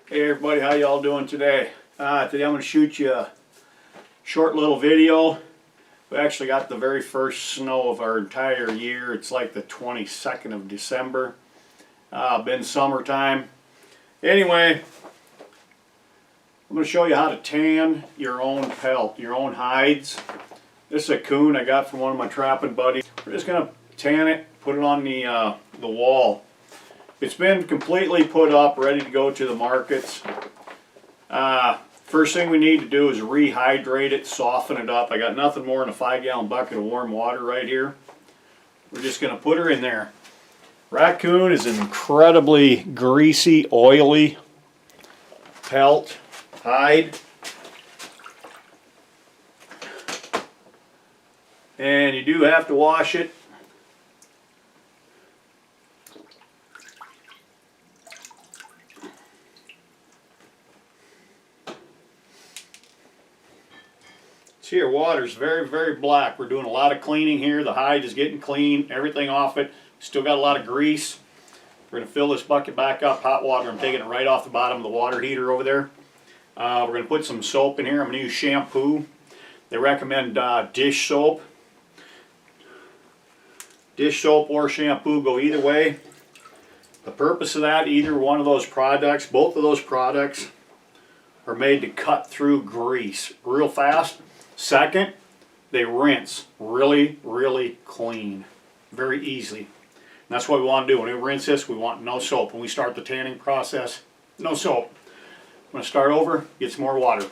Hey everybody, how y'all doing today? Today I'm going to shoot you a short little video. We actually got the very first snow of our entire year. It's like the 22nd of December. Been summertime. Anyway, I'm going to show you how to tan your own pelt, your own hides. This is a coon I got from one of my trapping buddies. We're just going to tan it, put it on the wall. It's been completely put up, ready to go to the markets. First thing we need to do is rehydrate it, soften it up. I got nothing more than a 5-gallon bucket of warm water right here. We're just going to put her in there. Raccoon is an incredibly greasy, oily pelt, hide. And you do have to wash it. See, our water's very, very black. We're doing a lot of cleaning here. The hide is getting clean, everything off it. Still got a lot of grease. We're going to fill this bucket back up, hot water. I'm taking it right off the bottom of the water heater over there. We're going to put some soap in here. I'm going to use shampoo. They recommend dish soap. Dish soap or shampoo, go either way. The purpose of that, either one of those products, both of those products are made to cut through grease real fast. Second, they rinse really, really clean, very easily. And that's what we want to do. When we rinse this, we want no soap. When we start the tanning process, no soap. I'm going to start over, get some more water.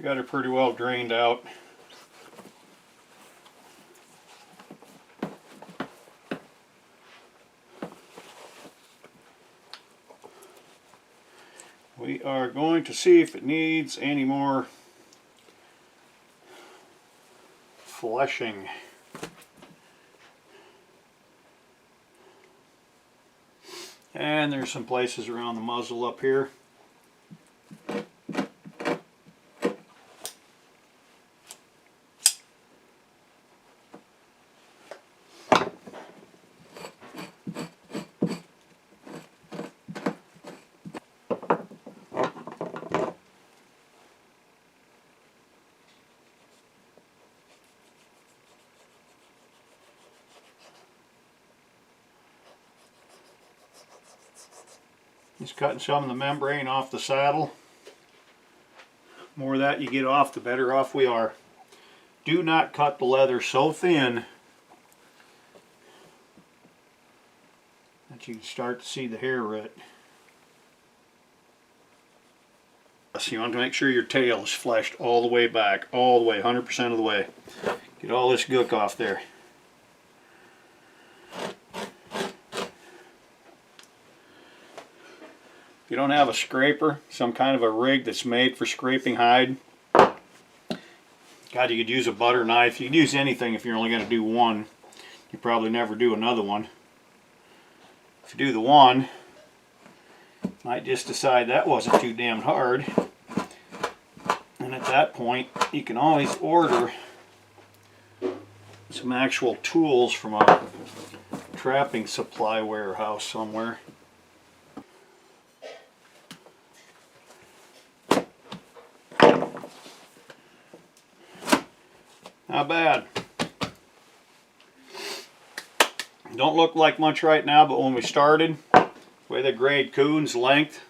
Got her pretty well drained out. We are going to see if it needs any more fleshing. And there's some places around the muzzle up here. Just cutting some of the membrane off the saddle. The more of that you get off, the better off we are. Do not cut the leather so thin that you can start to see the hair root. So you want to make sure your tail is fleshed all the way back, all the way, 100% of the way. Get all this gook off there. If you don't have a scraper, some kind of a rig that's made for scraping hide, God, you could use a butter knife. You could use anything if you're only going to do one. You probably never do another one. If you do the one, you might just decide that wasn't too damn hard. And at that point, you can always order some actual tools from a trapping supply warehouse somewhere. Not bad. Don't look like much right now, but when we started, the way they grade coons length,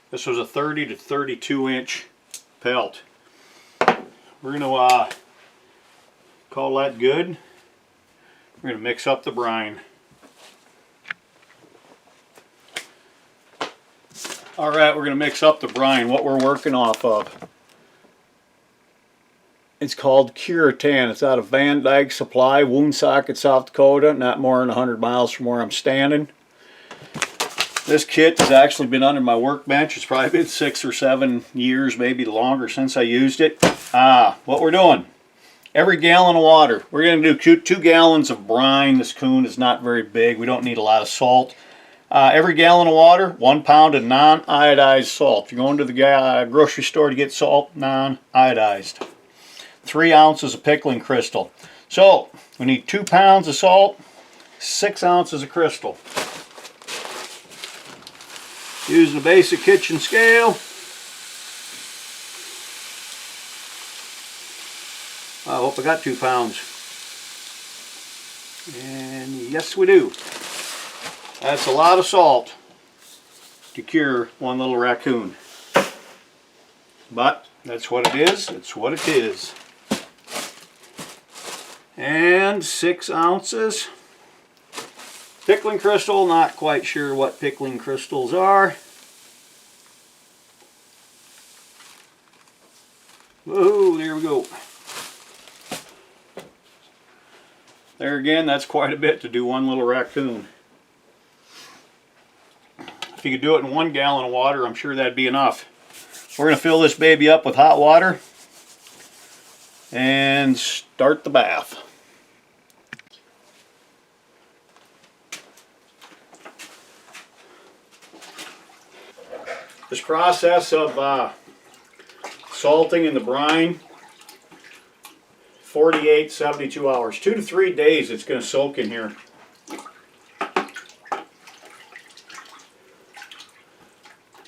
this was a 30 to 32 inch pelt. We're going to call that good. We're going to mix up the brine. Alright, we're going to mix up the brine. What we're working off of. It's called Curitan. It's out of Van Dyke Supply, Woonsocket, South Dakota, not more than 100 miles from where I'm standing. This kit has actually been under my workbench. It's probably been 6 or 7 years, maybe longer, since I used it. What we're doing, every gallon of water, we're going to do 2 gallons of brine. This coon is not very big. We don't need a lot of salt. Every gallon of water, 1 pound of non-iodized salt. If you're going to the grocery store to get salt, non-iodized. 3 ounces of pickling crystal. So, we need 2 pounds of salt, 6 ounces of crystal. Using a basic kitchen scale. I hope I got 2 pounds. And yes, we do. That's a lot of salt to cure one little raccoon. But that's what it is. It's what it is. And 6 ounces. Pickling crystal, not quite sure what pickling crystals are. Woohoo, there we go. There again, that's quite a bit to do one little raccoon. If you could do it in 1 gallon of water, I'm sure that'd be enough. We're going to fill this baby up with hot water and start the bath. This process of salting in the brine, 48, 72 hours. 2 to 3 days it's going to soak in here.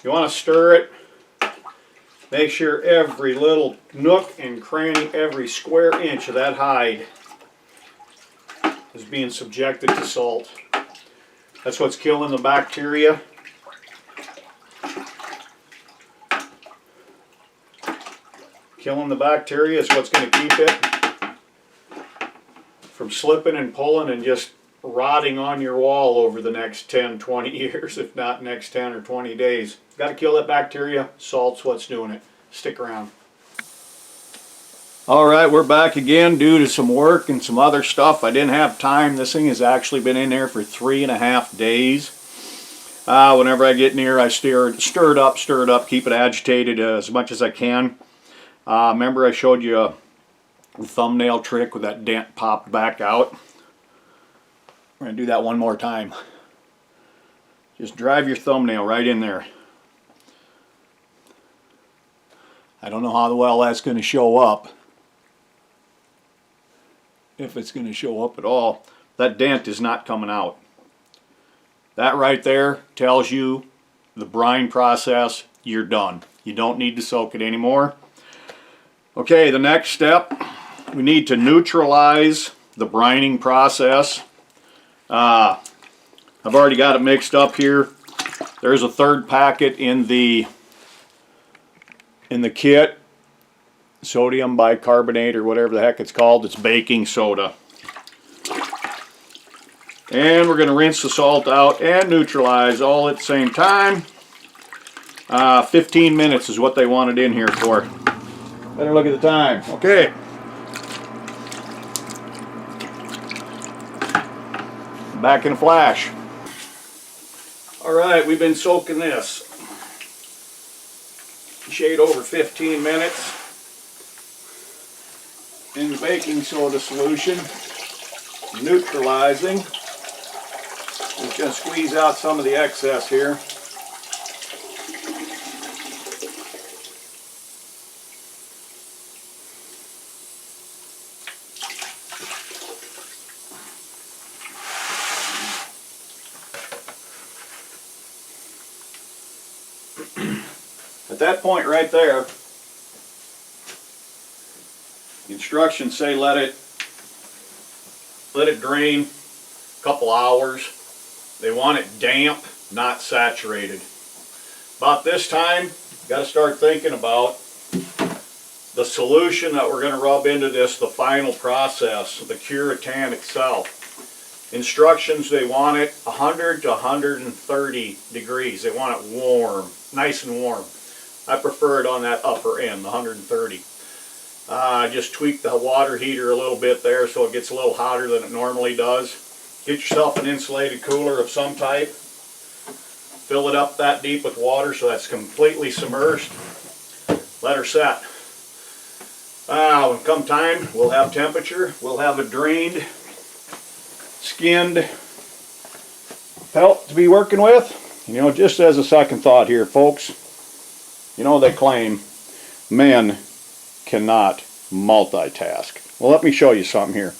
You want to stir it. Make sure every little nook and cranny, every square inch of that hide is being subjected to salt. That's what's killing the bacteria. Killing the bacteria is what's going to keep it from slipping and pulling and just rotting on your wall over the next 10, 20 years, if not next 10 or 20 days. Got to kill that bacteria. Salt's what's doing it. Stick around. Alright, we're back again due to some work and some other stuff. I didn't have time. This thing has actually been in there for 3.5 days. Whenever I get near, I stir it up, keep it agitated as much as I can. Remember I showed you the thumbnail trick with that dent popped back out? We're going to do that one more time. Just drive your thumbnail right in there. I don't know how well that's going to show up. If it's going to show up at all. That dent is not coming out. That right there tells you the brine process, you're done. You don't need to soak it anymore. Okay, the next step, we need to neutralize the brining process. I've already got it mixed up here. There's a 3rd packet in the kit. Sodium bicarbonate or whatever the heck it's called. It's baking soda. And we're going to rinse the salt out and neutralize all at the same time. 15 minutes is what they wanted in here for. Better look at the time. Okay. Back in a flash. Alright, we've been soaking this shade over 15 minutes in the baking soda solution, neutralizing. Just going to squeeze out some of the excess here. At that point right there, the instructions say let it drain a couple hours. They want it damp, not saturated. About this time, you got to start thinking about the solution that we're going to rub into this, the final process, the Curitan itself. Instructions, they want it 100 to 130 degrees. They want it warm, nice and warm. I prefer it on that upper end, the 130. Just tweak the water heater a little bit there so it gets a little hotter than it normally does. Get yourself an insulated cooler of some type. Fill it up that deep with water so that's completely submerged. Let her set. When come time, we'll have temperature. We'll have a drained, skinned pelt to be working with. You know, just as a second thought here, folks, you know they claim men cannot multitask. Well, let me show you something here.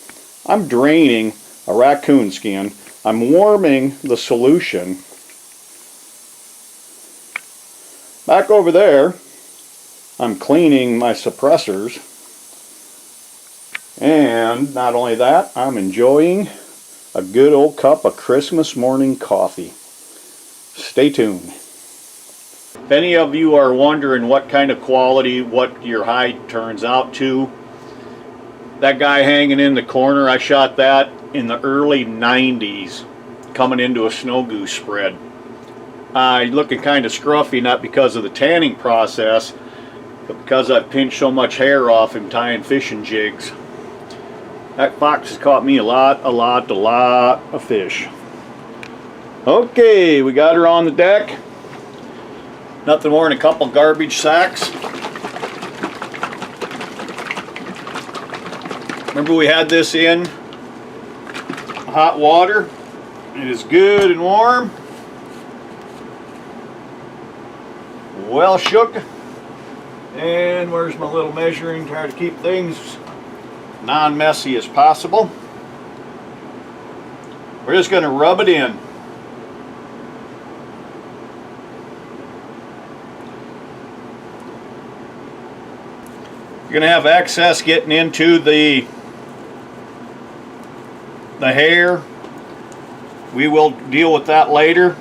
I'm draining a raccoon skin. I'm warming the solution. Back over there, I'm cleaning my suppressors. And not only that, I'm enjoying a good old cup of Christmas morning coffee. Stay tuned. If any of you are wondering what kind of quality, what your hide turns out to, that guy hanging in the corner, I shot that in the early 90s coming into a snow goose spread. Looking kind of scruffy, not because of the tanning process, but because I've pinched so much hair off him tying fishing jigs. That fox has caught me a lot of fish. Okay, we got her on the deck. Nothing more than a couple garbage sacks. Remember we had this in hot water. It is good and warm. Well shook. And where's my little measuring? Try to keep things non-messy as possible. We're just going to rub it in. You're going to have excess getting into the hair. We will deal with that later.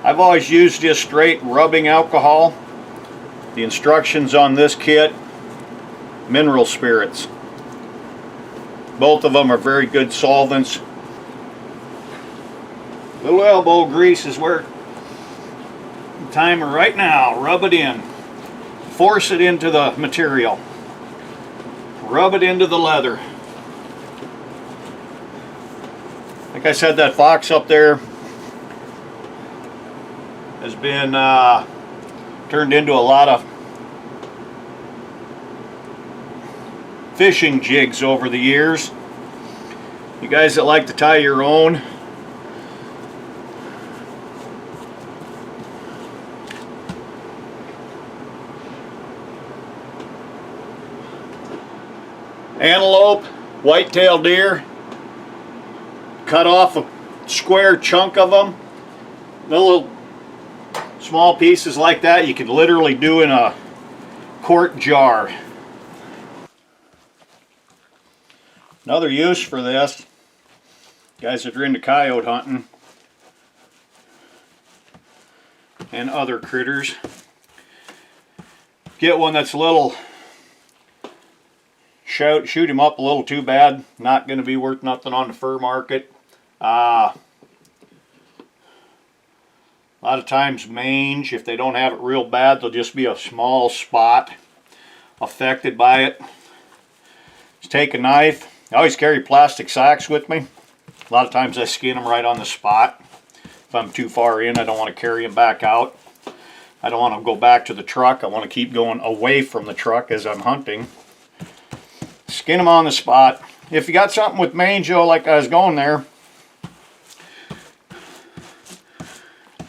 I've always used just straight rubbing alcohol. The instructions on this kit, mineral spirits. Both of them are very good solvents. Little elbow grease is where the timer right now. Rub it in. Force it into the material. Rub it into the leather. Like I said, that fox up there has been turned into a lot of fishing jigs over the years. You guys that like to tie your own, antelope, white-tailed deer, cut off a square chunk of them. Little small pieces like that you could literally do in a quart jar. Another use for this, guys that are into coyote hunting and other critters, get one that's a little, shoot him up a little too bad, not going to be worth nothing on the fur market. A lot of times mange, if they don't have it real bad, there'll just be a small spot affected by it. Just take a knife. I always carry plastic sacks with me. A lot of times I skin them right on the spot. If I'm too far in, I don't want to carry them back out. I don't want to go back to the truck. I want to keep going away from the truck as I'm hunting. Skin them on the spot. If you got something with mange, like I was going there,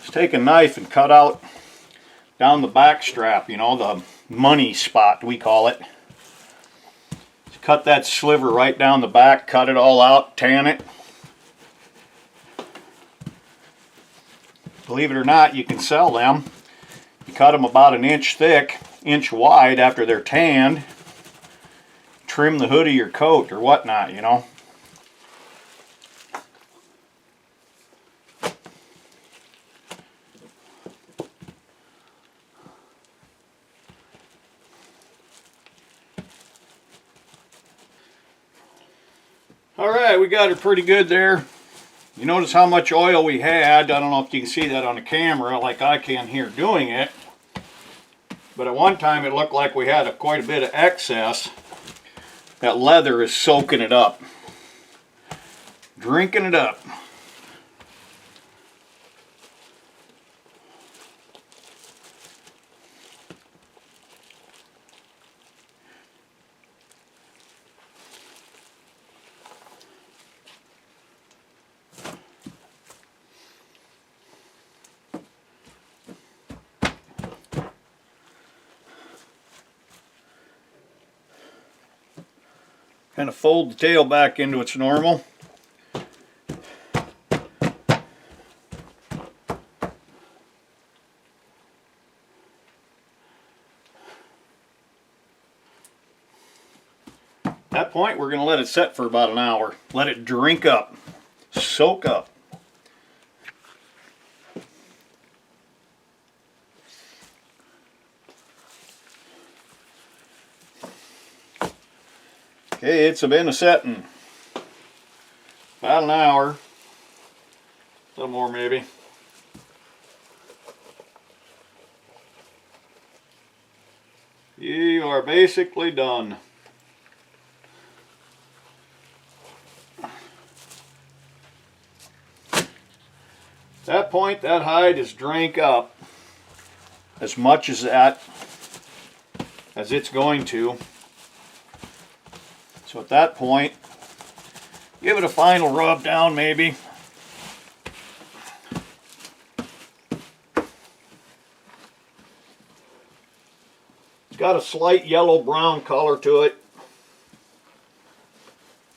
just take a knife and cut out down the back strap, you know, the money spot we call it. Just cut that sliver right down the back, cut it all out, tan it. Believe it or not, you can sell them. You cut them about an inch thick, inch wide after they're tanned. Trim the hood of your coat or whatnot, you know. Alright, we got it pretty good there. You notice how much oil we had. I don't know if you can see that on the camera like I can here doing it. But at one time it looked like we had quite a bit of excess. That leather is soaking it up. Drinking it up. Kind of fold the tail back into its normal. At that point, we're going to let it set for about an hour. Let it drink up, soak up. Okay, it's been a setting. About an hour. A little more maybe. You are basically done. At that point, that hide is drank up as much as it's going to. So at that point, give it a final rub down maybe. It's got a slight yellow-brown color to it.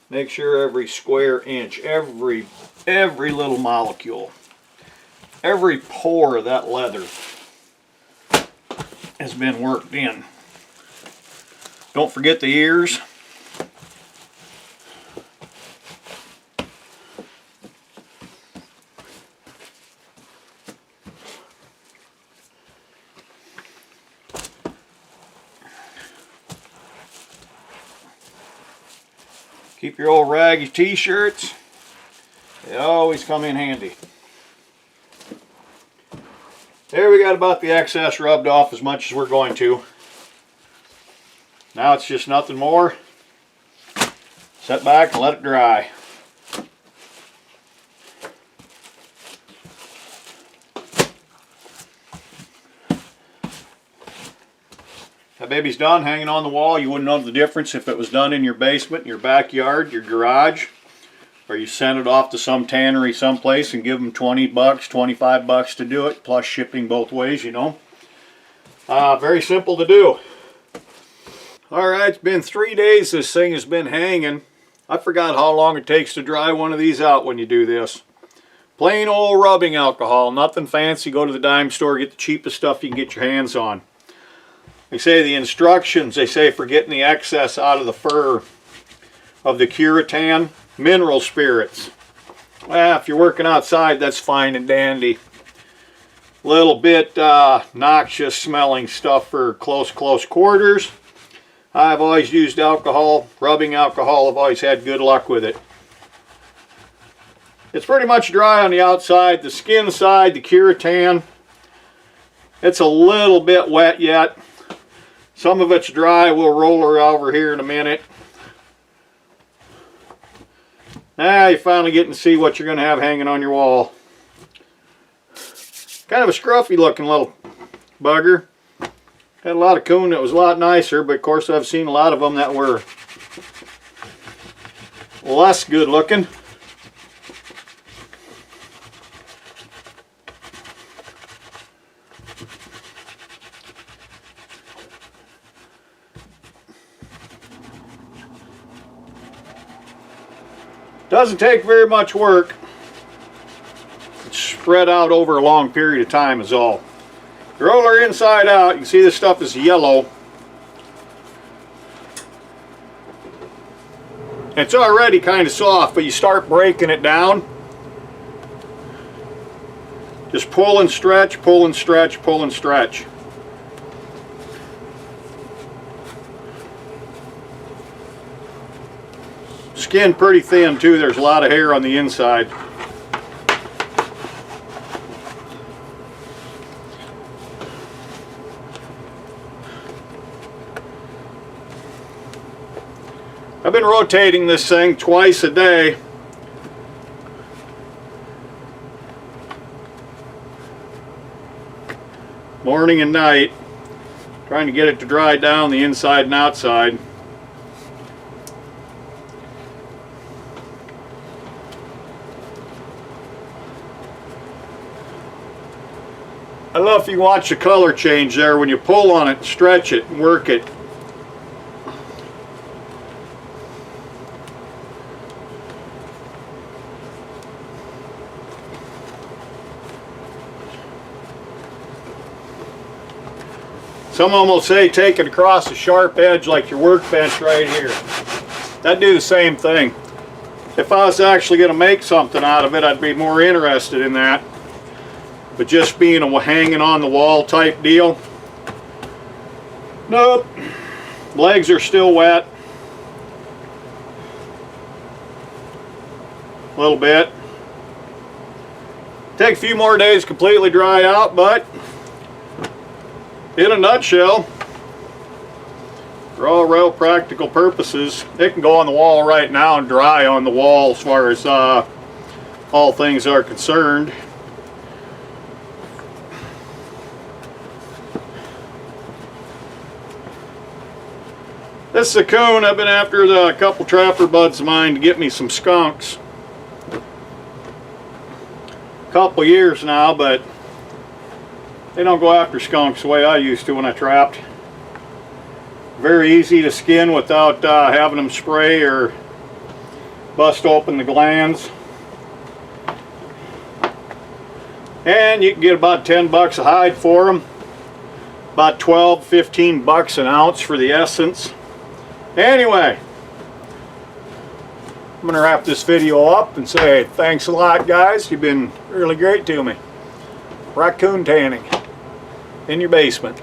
Make sure every square inch, every little molecule, every pore of that leather has been worked in. Don't forget the ears. Keep your old raggy t-shirts. They always come in handy. There we got about the excess rubbed off as much as we're going to. Now it's just nothing more. Set back and let it dry. That baby's done hanging on the wall. You wouldn't know the difference if it was done in your basement, your backyard, your garage, or you sent it off to some tannery someplace and give them 20 bucks, 25 bucks to do it, plus shipping both ways, you know. Very simple to do. Alright, it's been 3 days this thing has been hanging. I forgot how long it takes to dry one of these out when you do this. Plain old rubbing alcohol, nothing fancy. Go to the dime store, get the cheapest stuff you can get your hands on. They say the instructions, they say for getting the excess out of the fur of the Curitan, mineral spirits. Well, if you're working outside, that's fine and dandy. Little bit noxious smelling stuff for close quarters. I've always used alcohol, rubbing alcohol. I've always had good luck with it. It's pretty much dry on the outside. The skin side, the Curitan, it's a little bit wet yet. Some of it's dry. We'll roll her over here in a minute. Now you're finally getting to see what you're going to have hanging on your wall. Kind of a scruffy looking little bugger. Had a lot of coon that was a lot nicer, but of course I've seen a lot of them that were less good looking. Doesn't take very much work. It's spread out over a long period of time is all. Roll her inside out. You can see this stuff is yellow. It's already kind of soft, but you start breaking it down. Just pull and stretch, pull and stretch, pull and stretch. skin pretty thin too. There's a lot of hair on the inside. I've been rotating this thing twice a day. Morning and night, trying to get it to dry down the inside and outside. I don't know if you can watch the color change there when you pull on it, stretch it, and work it. Some of them will say take it across a sharp edge like your workbench right here. I'd do the same thing. If I was actually going to make something out of it, I'd be more interested in that. But just being a hanging on the wall type deal, nope. Legs are still wet. A little bit. Take a few more days to completely dry out, but in a nutshell, for all real practical purposes, it can go on the wall right now and dry on the wall as far as all things are concerned. This is a coon. I've been after a couple trapper buds of mine to get me some skunks. A couple years now, but they don't go after skunks the way I used to when I trapped. Very easy to skin without having them spray or bust open the glands. And you can get about 10 bucks a hide for them. About 12, 15 bucks an ounce for the essence. Anyway, I'm going to wrap this video up and say thanks a lot, guys. You've been really great to me. Raccoon tanning in your basement.